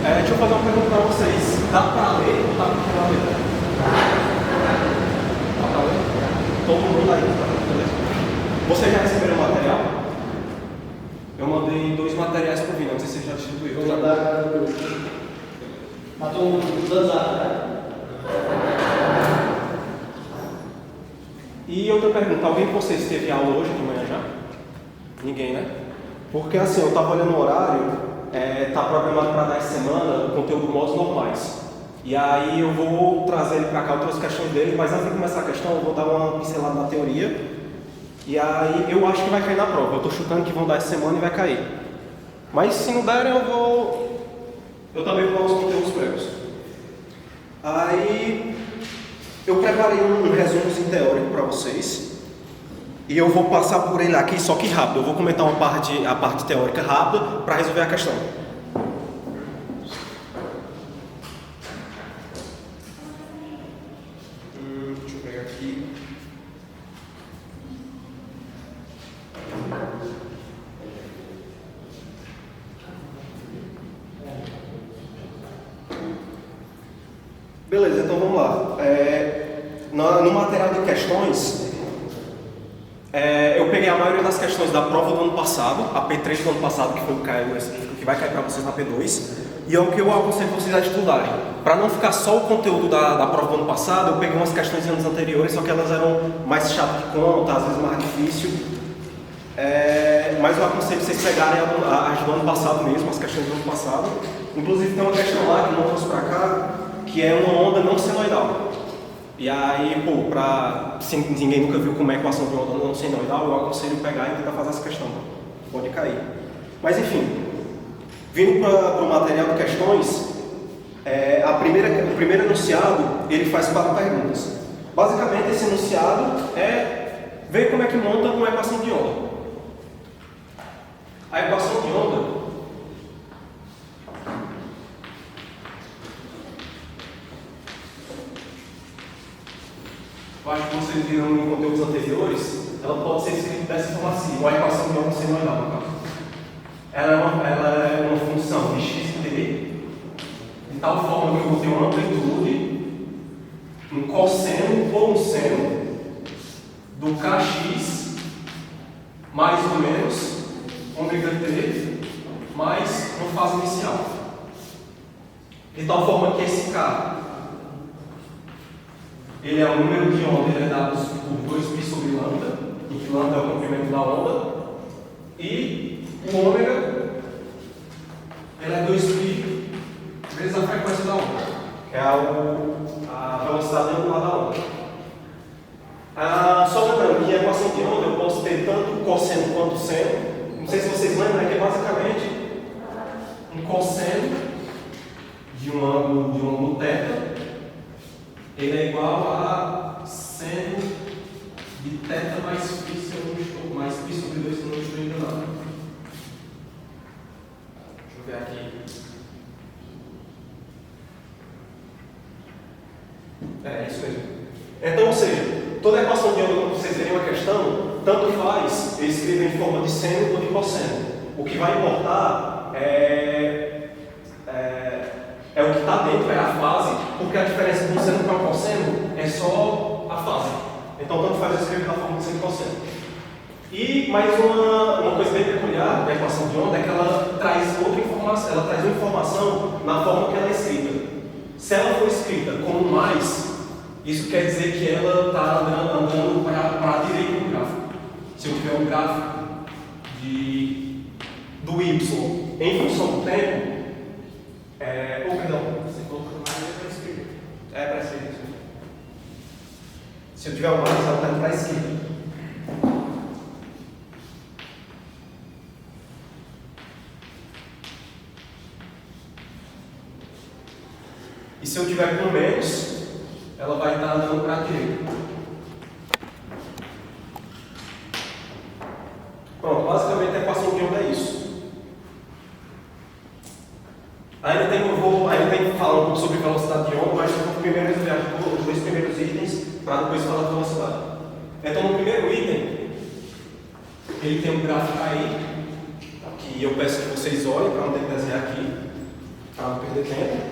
Deixa eu fazer uma pergunta para vocês. Dá para ler ou dá para tirar a letra? Dá para ler? Todo mundo aí, tá? Beleza. Vocês já receberam o material? Eu mandei 2 materiais para o Vini, não sei se vocês já distribuíram. Vou mandar para todo mundo do WhatsApp, né? E outra pergunta, alguém de vocês teve aula hoje de manhã já? Ninguém, né? Porque assim, eu estava olhando o horário, tá programado para dar essa semana o conteúdo modos normais. E aí eu vou trazer ele para cá, eu trouxe questões dele, mas antes de começar a questão eu vou dar uma pincelada na teoria. E aí eu acho que vai cair na prova, eu estou chutando que vão dar essa semana e vai cair. Mas se não derem eu também vou dar os conteúdos prévios. Aí eu preparei um resumozinho teórico para vocês. E eu vou passar por ele aqui, só que rápido. Eu vou comentar a parte teórica rápida para resolver a questão. Deixa eu pegar aqui. Beleza, então vamos lá. No material de questões, eu peguei a maioria das questões da prova do ano passado, a P3 do ano passado, que foi o que vai cair para vocês na P2, e é o que eu aconselho vocês a estudarem. Para não ficar só o conteúdo da prova do ano passado, eu peguei umas questões de anos anteriores, só que elas eram mais chatas de conta, às vezes mais difícil. Mas eu aconselho vocês pegarem as do ano passado mesmo, as questões do ano passado. Inclusive tem uma questão lá que não trouxe para cá, que é uma onda não senoidal. E aí, se ninguém nunca viu como é a equação de onda não senoidal, eu aconselho pegar e tentar fazer essa questão. Pode cair. Mas enfim, vindo para o material de questões, o primeiro enunciado, ele faz 4 perguntas. Basicamente, esse enunciado é ver como é que monta uma equação de onda. A equação de onda eu acho que vocês viram em conteúdos anteriores, ela pode ser escrita dessa forma assim, uma equação de onda senoidal, no caso. Ela é uma função de xt, de tal forma que eu vou ter uma amplitude, um cosseno ou um seno do kx mais ou menos ômega t mais uma fase inicial. De tal forma que esse k ele é o número de onda, ele é dado por 2π sobre lambda, em que lambda é o comprimento da onda, e o ômega ele é 2π vezes a frequência da onda, que é a velocidade angular da onda. Só lembrando que a equação de onda eu posso ter tanto cosseno quanto seno. Não sei se vocês lembram, que é basicamente um cosseno de um ângulo θ. Ele é igual a seno de θ mais π, se eu não estou, mais π sobre 2, se eu não estou enganado. Deixa eu ver aqui. É isso mesmo. Então, ou seja, toda equação de onda, quando vocês verem uma questão, tanto faz, eu escrevo em forma de seno ou de cosseno. O que vai importar é o que está dentro, é a fase, porque a diferença de um seno para um cosseno é só a fase. Então, tanto faz eu escrever na forma de seno e cosseno. E mais uma coisa bem peculiar da equação de onda é que ela traz outra informação, ela traz uma informação na forma que ela é escrita. Se ela for escrita como mais, isso quer dizer que ela está andando para a direita do gráfico. Se eu tiver um gráfico do y em função do tempo, perdão, você colocou mais para a esquerda. Para a esquerda. Se eu tiver um mais, ela está indo para a esquerda. E se eu tiver com menos, ela vai estar andando para a direita. Pronto, basicamente a equação de onda é isso. Ainda tem que falar um pouco sobre velocidade de onda, mas eu vou primeiro resolver os 2 primeiros itens para depois falar de velocidade. Então, no primeiro item, ele tem um gráfico aí, que eu peço que vocês olhem para não ter que desenhar aqui, para não perder detendo,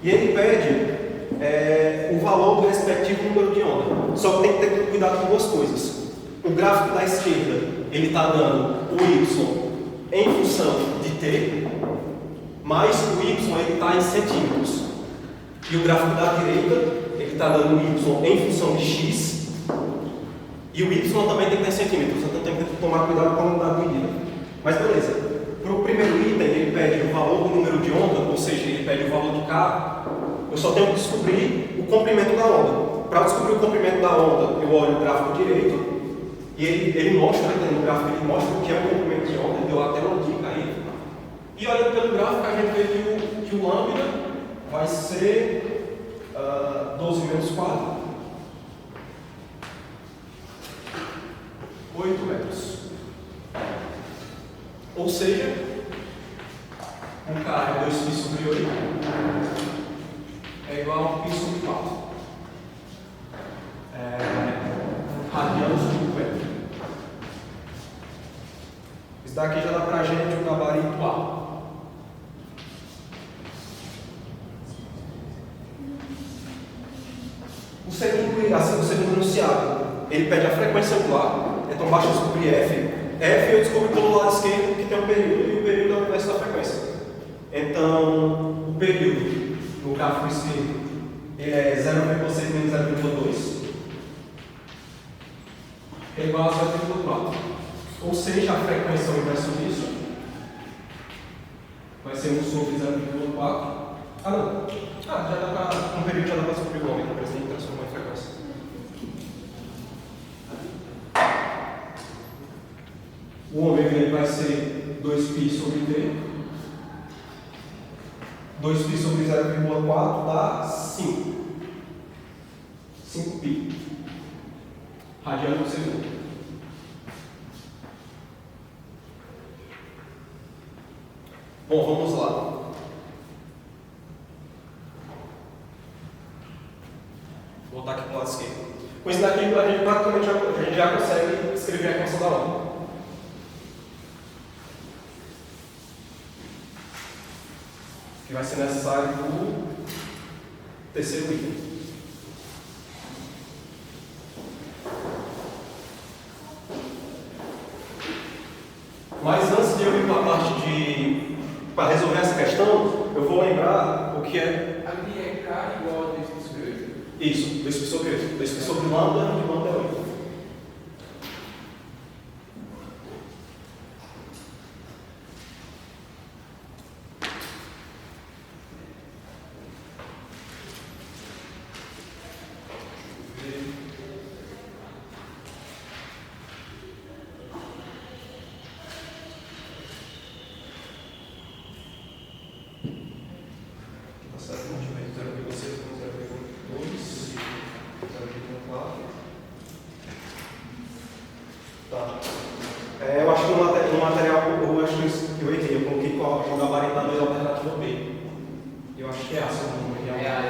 e ele pede o valor do respectivo número de onda. Só que tem que ter cuidado com duas coisas. O gráfico da esquerda, ele está dando o y em função de t, mas o y está em centímetros. E o gráfico da direita, ele está dando o y em função de x, e o y também tem que ter centímetros, então tem que tomar cuidado com a unidade de medida. Mas beleza. Para o primeiro item, ele pede o valor do número de onda, ou seja, ele pede o valor de K. Eu só tenho que descobrir o comprimento da onda. Para descobrir o comprimento da onda, eu olho o gráfico direito, e ele mostra, no gráfico, ele mostra o que é o comprimento de onda, ele deu até uma dica aí. E olhando pelo gráfico, a gente vê que o lambda vai ser 12 menos 4, 8 metros. Ou seja, o K é 2π sobre 8 é igual a π sobre 4. Radianos por metro. Isso daqui já dá para a gente o gabarito A. O segundo enunciado, ele pede a frequência angular, então basta descobrir F. F eu descobri pelo lado esquerdo que tem um período, e o período é o inverso da frequência. Então, o período no gráfico esquerdo ele é 0,6 menos 0,2, é igual a 0,4. Ou seja, a frequência é o inverso disso, vai ser 1 sobre 0,4. Já dá para, um período já dá para descobrir o ômega, por exemplo, transformar em frequência. O ômega ele vai ser 2π sobre t. 2π sobre 0,4 dá 5. 5π. Radiano por segundo. Bom, vamos lá. Vou voltar aqui para o lado esquerdo. Com isso daqui, a gente praticamente já consegue escrever a equação da onda. Que vai ser necessário o terceiro item. Mas antes de eu ir para a parte para resolver essa questão, eu vou lembrar o que é. Ali é K igual a 2π sobre 8. Isso, 2π sobre 8. 2π sobre lambda, e lambda é 8. Eu acho que no material eu acho que eu errei, eu coloquei o gabarito da 2 alternativa B. Eu acho que é essa o número real.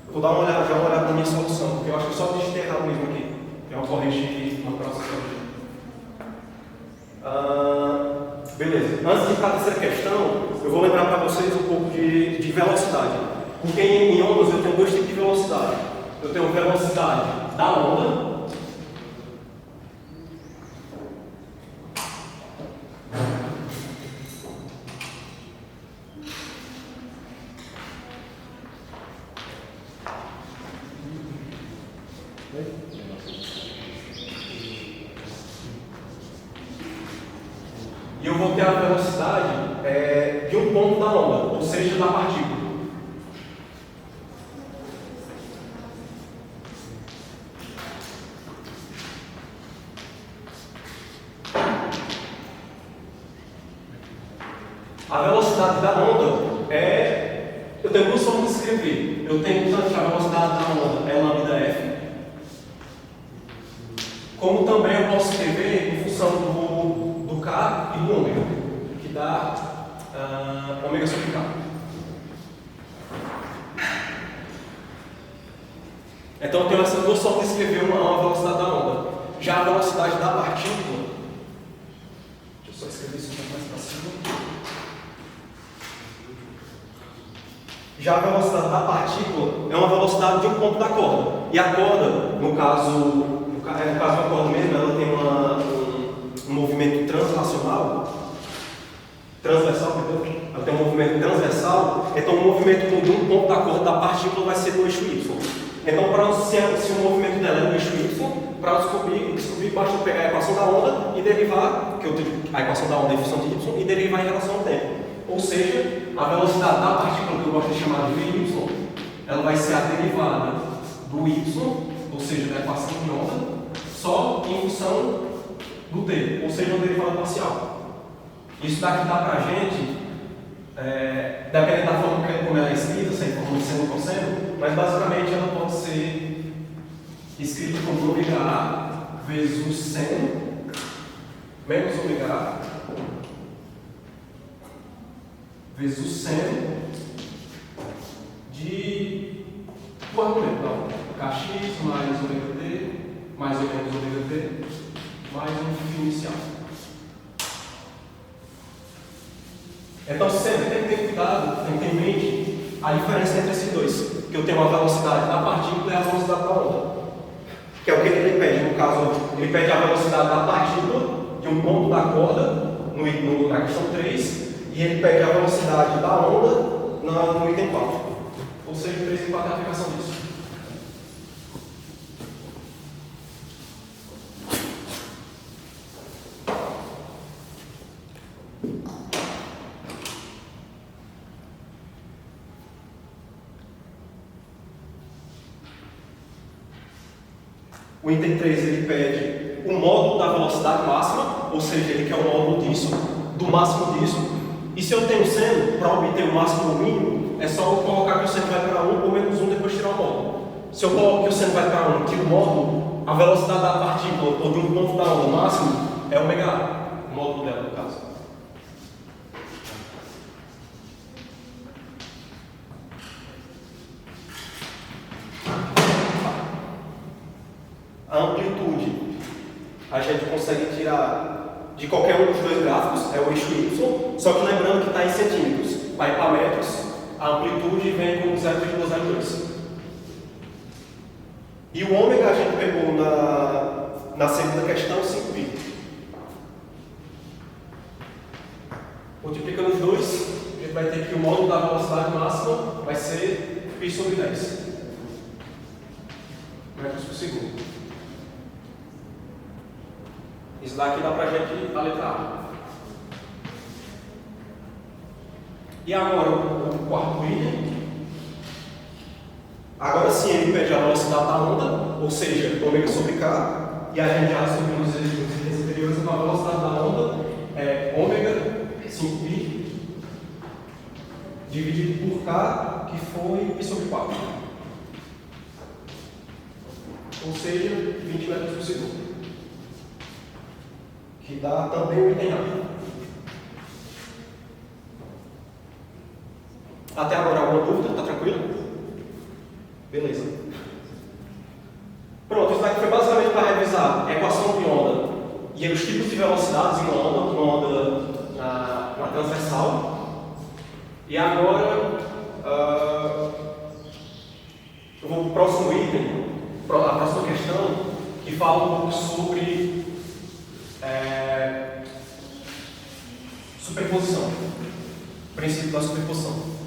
Eu vou dar uma olhada na minha solução, porque eu acho que só digitei errado mesmo aqui. Eu vou corrigir na próxima corrigir. Beleza. Antes de ir para a terceira questão, eu vou lembrar para vocês um pouco de velocidade. Porque em ondas eu tenho dois tipos de velocidade. Eu tenho velocidade da onda. E eu vou ter a velocidade de um ponto da onda, ou seja, da partícula. A velocidade da onda eu tenho duas formas de escrever. Eu tenho tanto que a velocidade da onda é lambda f, como também eu posso escrever em função do K e do ômega, que dá ômega sobre K. Então eu tenho essas duas formas de escrever uma velocidade da onda. Já a velocidade da partícula, deixa eu só escrever isso um pouco mais para cima. Já a velocidade da partícula é uma velocidade de um ponto da corda. E a corda, no caso da corda mesmo, ela tem um movimento transversal, ela tem um movimento transversal, então o movimento de um ponto da corda da partícula vai ser no eixo Y. Então, se o movimento dela é no eixo Y, para descobrir, basta pegar a equação da onda e derivar, a equação da onda é a função de Y, e derivar em relação ao tempo. Ou seja, a velocidade da partícula, que eu gosto de chamar de Vy, ela vai ser a derivada do Y, ou seja, da equação de onda, só em função do t, ou seja, uma derivada parcial. Isso daqui dá para a gente, dependendo da forma como ela é escrita, se é em forma de seno ou cosseno, mas basicamente ela pode ser escrita como ômega vezes o seno menos ômega vezes o seno do argumento. Então, kx mais ômega t mais ou menos ômega t mais um fio inicial. Então sempre tem que ter cuidado, tem que ter em mente a diferença entre esses dois. Que eu tenho a velocidade da partícula e a velocidade da onda. Que é o que ele pede. No caso, ele pede a velocidade da partícula de um ponto da corda, na questão 3, e ele pede a velocidade da onda no item 4. Ou seja, 3 e 4 é a aplicação disso. O item 3 ele pede o módulo da velocidade máxima, ou seja, ele quer o módulo disso, do máximo disso. E se eu tenho seno, para obter o máximo ou o mínimo, é só eu colocar que o seno vai para 1 ou menos 1 depois tirar o módulo. Se eu coloco que o seno vai para 1 e tiro o módulo, a velocidade da partícula ou de um ponto da onda máximo é ômega A, o módulo dela no caso. A amplitude a gente consegue tirar de qualquer um dos dois gráficos, é o eixo Y, só que lembrando que está em centímetros. Vai para metros, a amplitude vem com 0,02. E o ômega a gente pegou na segunda questão 5π. Multiplicando os dois, a gente vai ter que o módulo da velocidade máxima vai ser π sobre 10 metros por segundo. Isso daqui dá pra gente a letra A. E agora o quarto item. Agora sim ele pede a velocidade da onda, ou seja, ômega sobre K. E a gente já subiu nos itens anteriores, então a velocidade da onda é ômega 5π dividido por K, que foi π sobre 4. Ou seja, 20 metros por segundo. Que dá também o item A. Até agora alguma dúvida? Tá tranquilo? Beleza. Pronto, isso daqui foi basicamente para revisar a equação de onda e os tipos de velocidades em uma onda na transversal. E agora eu vou para o próximo item, a próxima questão, que fala um pouco sobre superposição, princípio da superposição.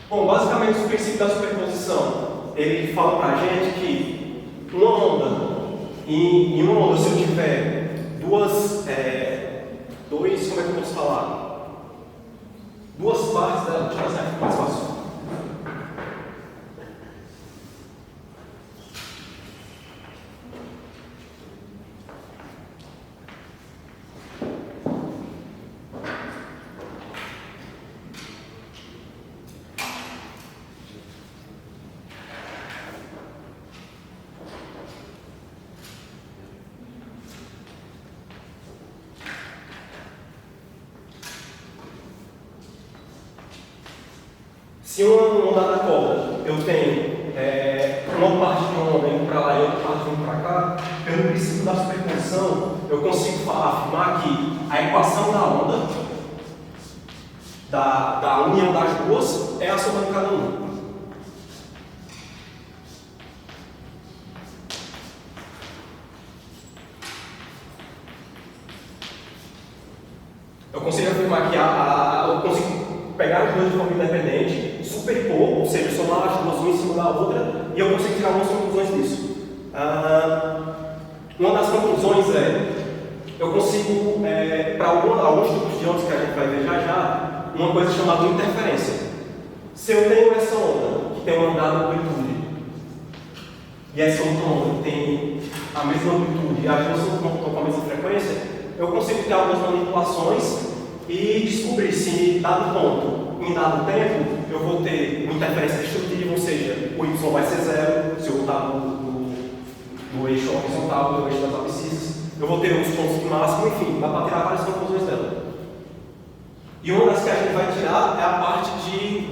Bom, basicamente o princípio da superposição, ele fala pra gente que uma onda, em uma onda, se eu tiver como é que eu posso falar? Duas partes dela, deixa eu ver se é mais fácil. Se uma dada corda eu tenho uma parte de uma onda indo para lá e outra parte indo para cá, pelo princípio da superposição, eu consigo afirmar que a equação da onda, da união das duas, é a soma de cada uma. Eu consigo afirmar que eu consigo pegar as duas de forma independente, superpor, ou seja, somar as duas uma em cima da outra, e eu consigo tirar algumas conclusões disso. Uma das conclusões eu consigo, para alguns tipos de ondas que a gente vai ver já, uma coisa chamada interferência. Se eu tenho essa onda, que tem uma dada amplitude, e essa outra onda que tem a mesma amplitude, e as duas estão com a mesma frequência, eu consigo ter algumas manipulações e descobrir se, dado ponto, em dado tempo, eu vou ter uma interferência destrutiva, ou seja, o y vai ser zero, se eu botar no eixo horizontal, no eixo das abscissas, eu vou ter os pontos de máximo, enfim, dá para tirar várias conclusões dela. E uma das que a gente vai tirar é a parte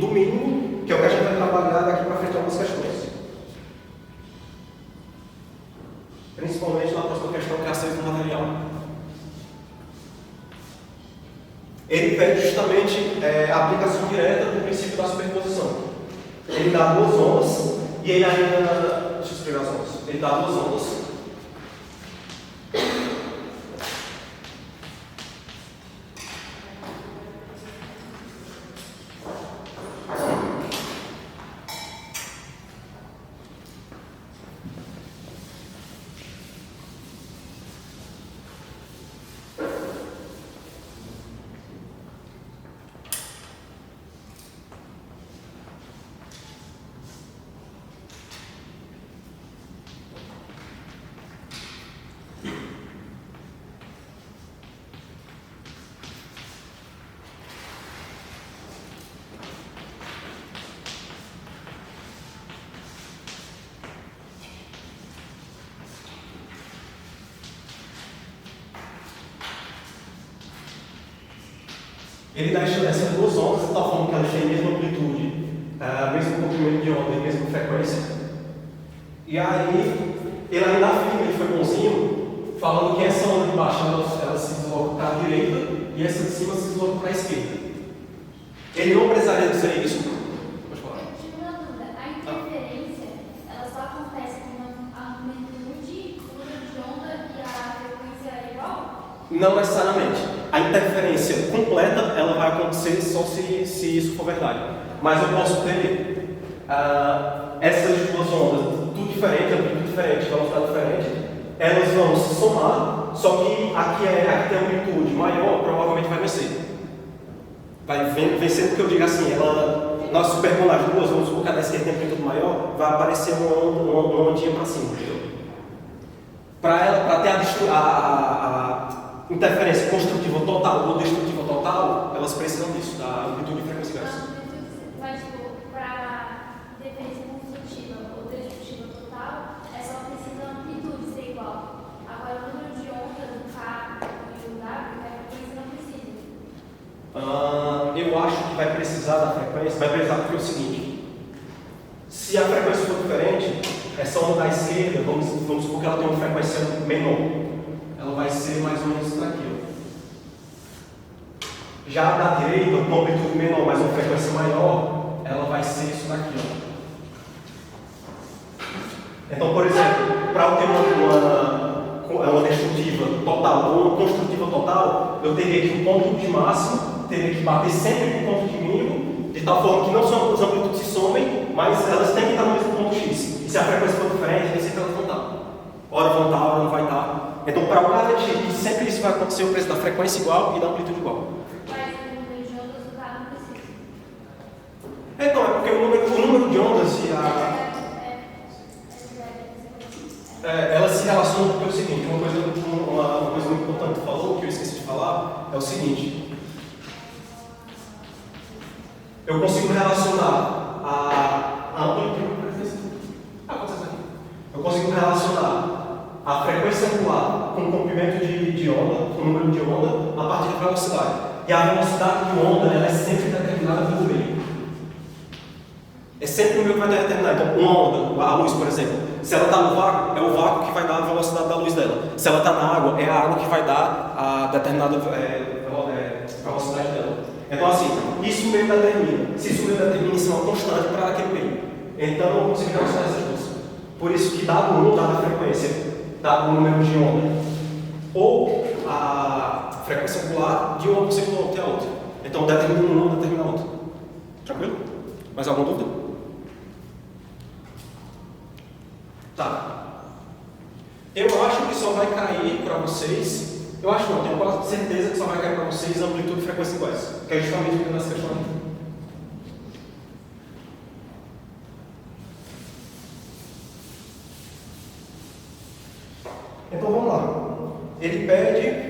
do mínimo, que é o que a gente vai trabalhar daqui para frente algumas questões. Principalmente na próxima questão, que é a aceito do material. Ele pede justamente a aplicação direta do princípio da superposição. Ele dá duas ondas e ele ainda. Deixa eu escrever as ondas. Ele dá duas ondas. Ele dá essas duas ondas de tal forma que elas têm a mesma amplitude, mesmo comprimento de onda e mesma frequência. E aí, ele ainda afirma, ele foi bonzinho, falando que essa onda de baixo ela se desloca para a direita e essa de cima se desloca para a esquerda. Ele não precisaria dizer isso? Pode falar. Eu tive uma dúvida. A interferência, ela só acontece com a amplitude, número de onda e a frequência é igual? Não necessariamente. A interferência completa ela vai acontecer só se isso for verdade. Mas eu posso ter essas duas ondas, tudo diferente, amplitude diferente, velocidade diferente, elas vão se somar, só que aqui tem amplitude maior, provavelmente vai vencer. Vai vencer porque eu digo assim, nós superpondo as duas, vamos supor que a da esquerda tem amplitude maior, vai aparecer uma ondinha para cima, entendeu? Para ter a interferência construtiva total ou destrutiva total, elas precisam disso, da amplitude e frequência inversa. Mas, para interferência construtiva ou destrutiva total, é só precisa a amplitude ser igual. Agora, o número de ondas do K e do W, a frequência não precisa. Eu acho que vai precisar da frequência, vai precisar porque é o seguinte: se a frequência for diferente, essa onda da esquerda, vamos supor que ela tem uma frequência menor. Ela vai ser mais ou menos isso daqui. Já a da direita, com uma amplitude menor, mas uma frequência maior, ela vai ser isso daqui. Então, por exemplo, para eu ter uma destrutiva total ou uma construtiva total, eu teria que o ponto de máximo teria que bater sempre com o ponto de mínimo, de tal forma que não são as amplitudes se somem, mas elas têm que estar no mesmo ponto X. E se a frequência for diferente, nem sempre elas vão estar. Hora vão estar, hora não vai estar. Então, para garantir que sempre isso vai acontecer, o preço da frequência igual e da amplitude igual. Mas o número de ondas do K não precisa. Então, é porque o número de ondas e elas se relacionam porque é o seguinte, uma coisa muito importante que tu falou, que eu esqueci de falar, é o seguinte. Eu consigo relacionar a amplitude. Eu consigo relacionar a frequência angular com o comprimento de onda, com o número de onda, a partir da velocidade. E a velocidade de onda ela é sempre determinada pelo meio. sempre o meu que vai determinar. Então, uma onda, a luz, por exemplo, se ela está no vácuo, é o vácuo que vai dar a velocidade da luz dela. Se ela está na água, é a água que vai dar a determinada velocidade dela. Então, assim, isso o meio determina. Se isso o meio determina, isso é uma constante para aquele meio. Então, eu consigo relacionar essas duas. Por isso que dado um, dada a frequência, dado o número de onda, ou a frequência angular de uma por segundo até a outra. Então, determina um, determina a outra. Tranquilo? Mais alguma dúvida? Tá. Eu acho que só vai cair para vocês. Eu acho não, tenho quase certeza que só vai cair para vocês amplitude e frequência iguais. Que é justamente o que nessa questão aqui. Então vamos lá. Ele pede.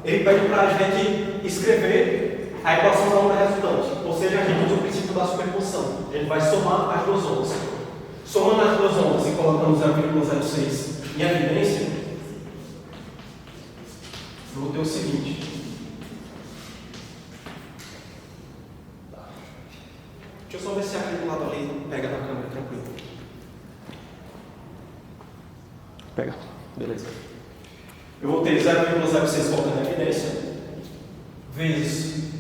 Ele pede para a gente escrever a equação da onda resultante. Ou seja, a gente usa o princípio da superposição. A gente vai somar as duas ondas. Somando as duas ondas e colocando 0,06 em evidência, eu vou ter o seguinte. Deixa eu só ver se aquele do lado ali pega na câmera, tranquilo. Pega, beleza. Eu vou ter 0,06 colocando em evidência, vezes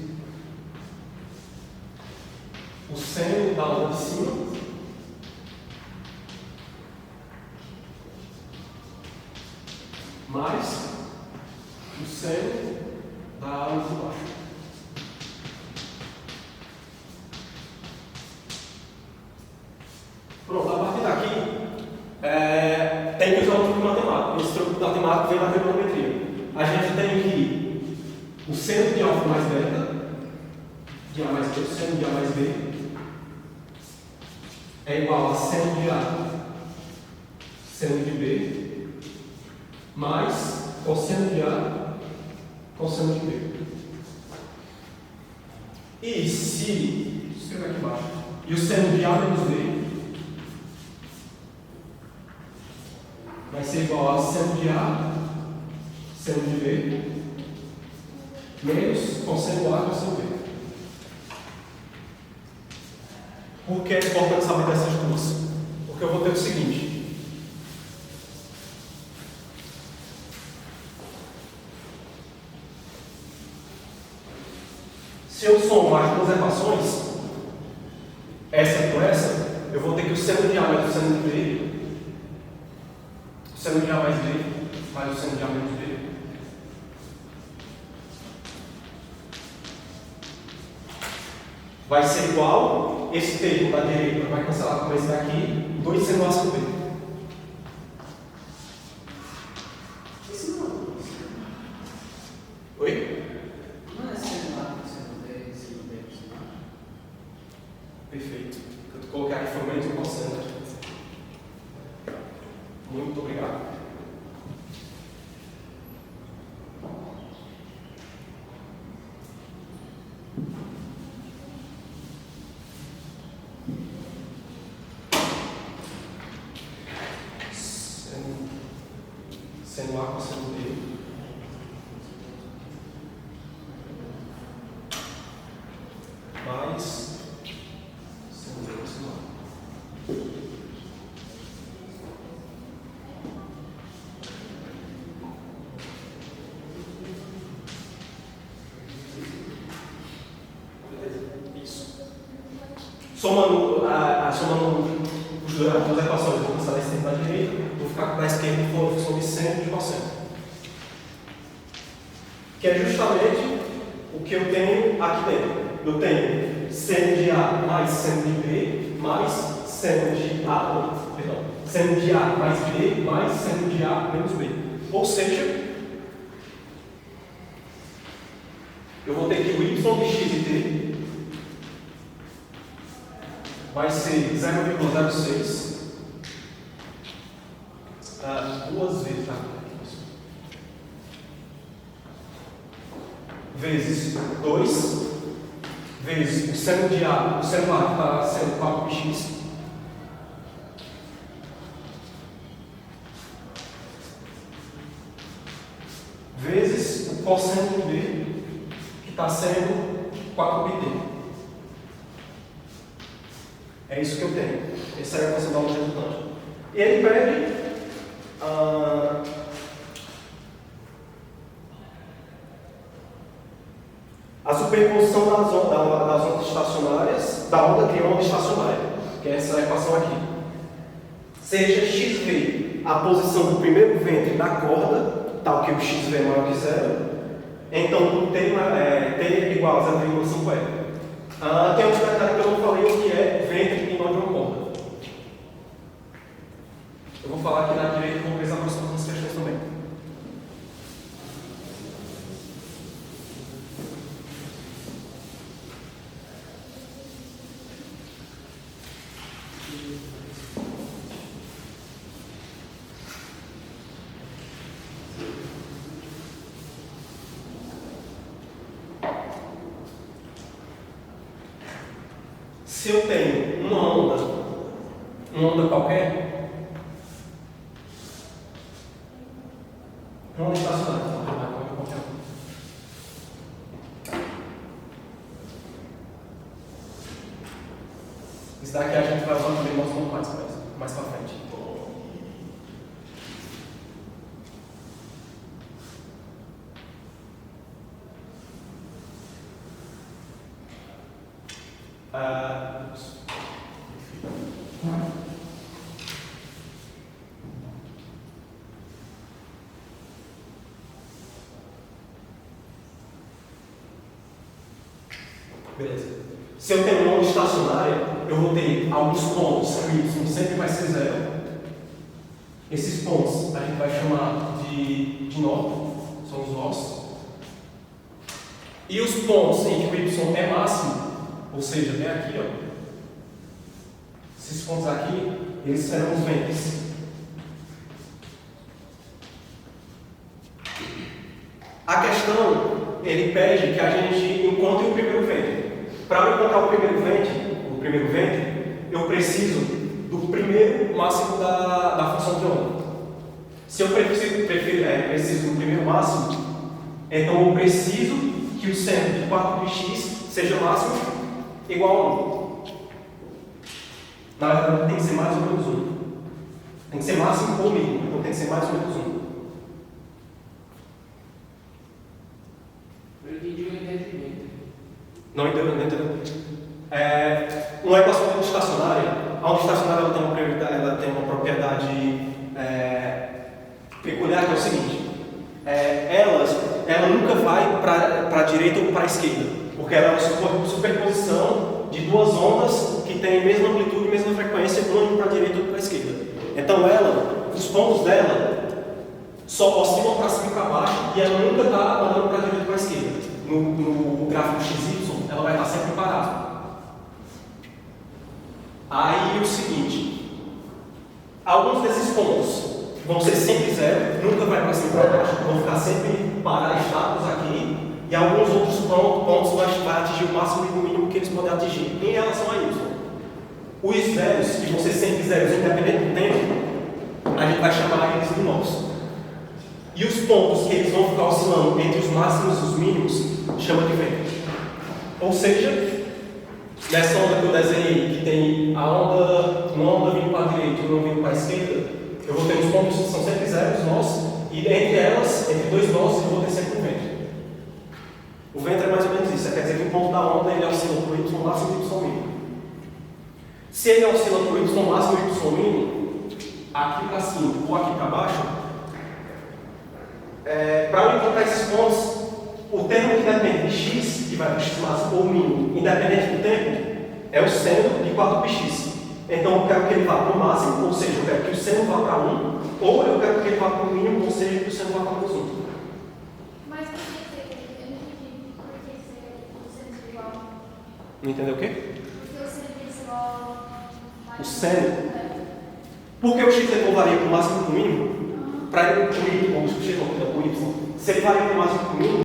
o seno da onda de cima, mais o seno da onda de baixo. Pronto, a partir daqui, tem que usar um truque matemático. Esse truque matemático vem na trigonometria. A gente tem que o seno de alfa mais beta, de A mais B, o seno de A mais B, é igual a seno de A, seno de B, mais cosseno de A, cosseno de B. E se, escrever aqui embaixo, e o seno de A menos B vai ser igual a seno de A, seno de B, menos cosseno A, cosseno B. Por que é importante saber dessas duas? Porque eu vou ter o seguinte. Se eu somar as duas equações, essa por essa, eu vou ter que o seno de A mais o seno de B, o seno de A mais B, mais o seno de A menos B, vai ser igual, esse termo da direita vai cancelar com esse daqui, 2 seno A sobre B. Oi? Não é seno A, seno B, seno B, seno A? Perfeito. Eu vou colocar aqui foi menos um cosseno. Muito obrigado. Seno A com seno B. Mais seno B com seno A. Somando as duas equações, eu vou passar da esquerda para a direita, vou ficar da esquerda e for função de seno de cosseno. Que é justamente o que eu tenho aqui dentro. Eu tenho seno de A mais seno de B, mais seno de A, perdão, seno de A mais B, mais seno de A menos B. Ou seja, eu vou ter que o y de x e t vai ser 0,06 duas vezes, tá? Vezes 2 vezes o seno de A, o seno A está sendo 4πx cosseno B, que está sendo 4πd. É isso que eu tenho. Essa é a equação da onda resultante. E ele pede a superposição das ondas estacionárias, da onda de onda estacionária, que é essa equação aqui. Seja xv a posição do primeiro ventre da corda, tal que o xv é maior que zero, então o T é igual a 0,5 tem um detalhe que eu não falei, o que é ventre em nó de uma corda. Eu vou falar aqui na direita e vou prestar para as próximas questões também. Se eu tenho uma onda qualquer, uma onda estacionária, qualquer uma. Isso daqui a gente vai usar também mais para frente. Beleza. Se eu tenho uma onda estacionária, eu vou ter alguns pontos que o y sempre vai ser zero. Esses pontos a gente vai chamar de nó, são os nós. E os pontos em que o y é máximo, ou seja, vem aqui, ó. Esses pontos aqui, eles serão os ventres. A questão, ele pede que a gente encontre o primeiro ventre. Para eu encontrar o primeiro ventre, eu preciso do primeiro máximo da função de onda. Se eu preciso do primeiro máximo, então eu preciso que o seno de 4πx seja máximo igual a 1. Na verdade, tem que ser mais ou menos 1. Tem que ser máximo ou mínimo, então tem que ser mais ou menos 1. Eu entendi o entendimento. Não entendeu? Uma equação de onda estacionária, a onda estacionária ela tem uma propriedade peculiar, que é o seguinte: ela nunca vai para a direita ou para a esquerda, porque ela é uma superposição de duas ondas que têm a mesma amplitude e mesma frequência, uma indo para a direita ou para a esquerda. Então os pontos dela só oscilam para cima e para baixo, e ela nunca está andando para a direita ou para a esquerda. No gráfico XY, ela vai estar sempre parada. Aí o seguinte: alguns desses pontos vão ser sempre zero, nunca vai para cima e para baixo, vão ficar sempre estáticos aqui, e alguns outros pontos vai atingir o máximo e o mínimo que eles podem atingir em relação a Y. Os zeros, que vão ser sempre zeros, independente do tempo, a gente vai chamar eles de nós. E os pontos que eles vão ficar oscilando entre os máximos e os mínimos, chama de ventre. Ou seja, nessa onda que eu desenhei, que tem uma onda vindo para a direita e uma vindo para a esquerda, eu vou ter os pontos que são sempre zeros, nós, e entre dois nós, eu vou ter sempre um ventre. O ventre é mais ou menos isso, quer dizer que o ponto da onda ele oscila para o y máximo e o y mínimo. Se ele oscila para o y máximo e o y mínimo, aqui para cima ou aqui para baixo, para eu encontrar esses pontos, o termo que depende de x, que vai para o x máximo ou mínimo, independente do tempo, é o seno de 4πx. Então eu quero que ele vá para o máximo, ou seja, eu quero que o seno vá para 1, ou eu quero que ele vá para o mínimo, ou seja, que o seno vá para menos 1. Mas por que eu não entendi por que o seno é igual? Não entendeu o quê? Porque o seno é igual. O seno? Porque o x varia para o máximo e para o mínimo, para ele o y, se ele varia para o máximo e para o mínimo,